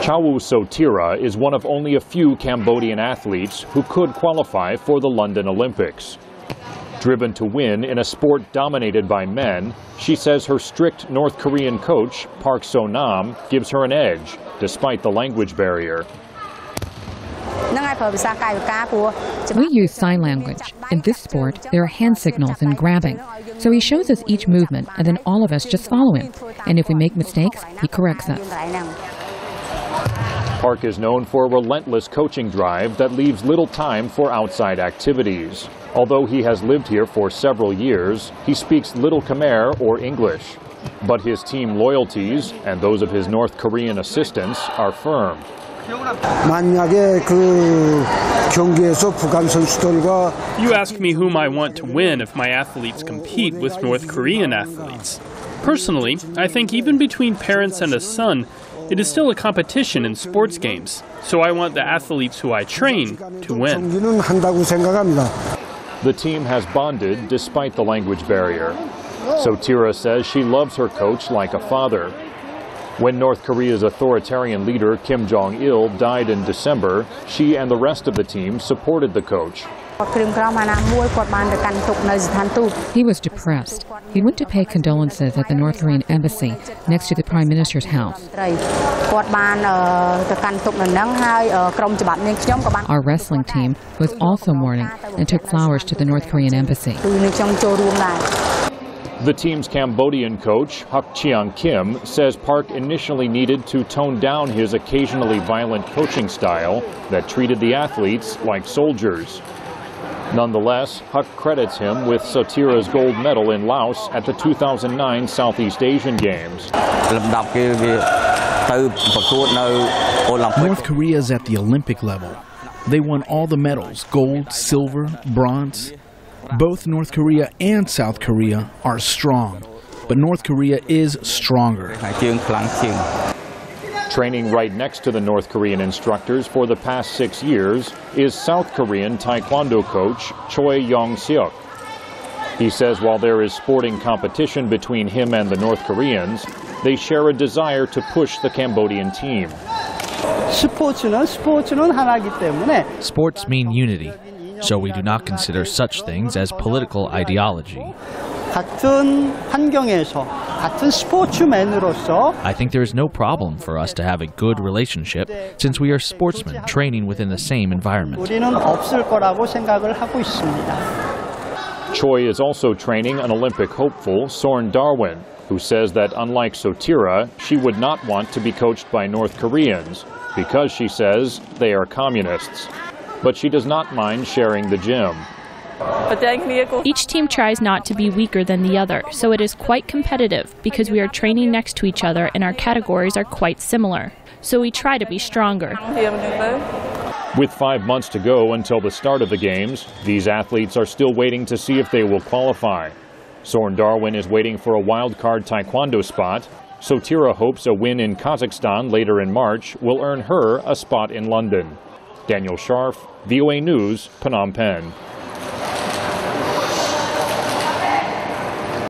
Chawu Sotira is one of only a few Cambodian athletes who could qualify for the London Olympics. Driven to win in a sport dominated by men, she says her strict North Korean coach, Park So-nam, gives her an edge, despite the language barrier. We use sign language. In this sport, there are hand signals and grabbing. So he shows us each movement, and then all of us just follow him. And if we make mistakes, he corrects us. Park is known for a relentless coaching drive that leaves little time for outside activities. Although he has lived here for several years, he speaks little Khmer or English. But his team loyalties and those of his North Korean assistants are firm. You ask me whom I want to win if my athletes compete with North Korean athletes. Personally, I think even between parents and a son, it is still a competition in sports games. So I want the athletes who I train to win. The team has bonded despite the language barrier. Sotira says she loves her coach like a father. When North Korea's authoritarian leader Kim Jong-il died in December, she and the rest of the team supported the coach. He was depressed. He went to pay condolences at the North Korean embassy next to the Prime Minister's house. Our wrestling team was also mourning and took flowers to the North Korean embassy. The team's Cambodian coach, Hak Chiang Kim, says Park initially needed to tone down his occasionally violent coaching style that treated the athletes like soldiers. Nonetheless, Hak credits him with Sotira's gold medal in Laos at the 2009 Southeast Asian Games. North Korea is at the Olympic level. They won all the medals, gold, silver, bronze. Both North Korea and South Korea are strong, but North Korea is stronger. Training right next to the North Korean instructors for the past 6 years is South Korean Taekwondo coach Choi Yong-seok. He says while there is sporting competition between him and the North Koreans, they share a desire to push the Cambodian team. Sports mean unity. So we do not consider such things as political ideology. I think there is no problem for us to have a good relationship since we are sportsmen training within the same environment. Choi is also training an Olympic hopeful, Sorn Darwin, who says that unlike Sotira, she would not want to be coached by North Koreans because, she says, they are communists. But she does not mind sharing the gym. Each team tries not to be weaker than the other, so it is quite competitive because we are training next to each other and our categories are quite similar. So we try to be stronger. With 5 months to go until the start of the Games, these athletes are still waiting to see if they will qualify. Sorn Darwin is waiting for a wildcard taekwondo spot. Sotira hopes a win in Kazakhstan later in March will earn her a spot in London. Daniel Schearf, VOA News, Phnom Penh.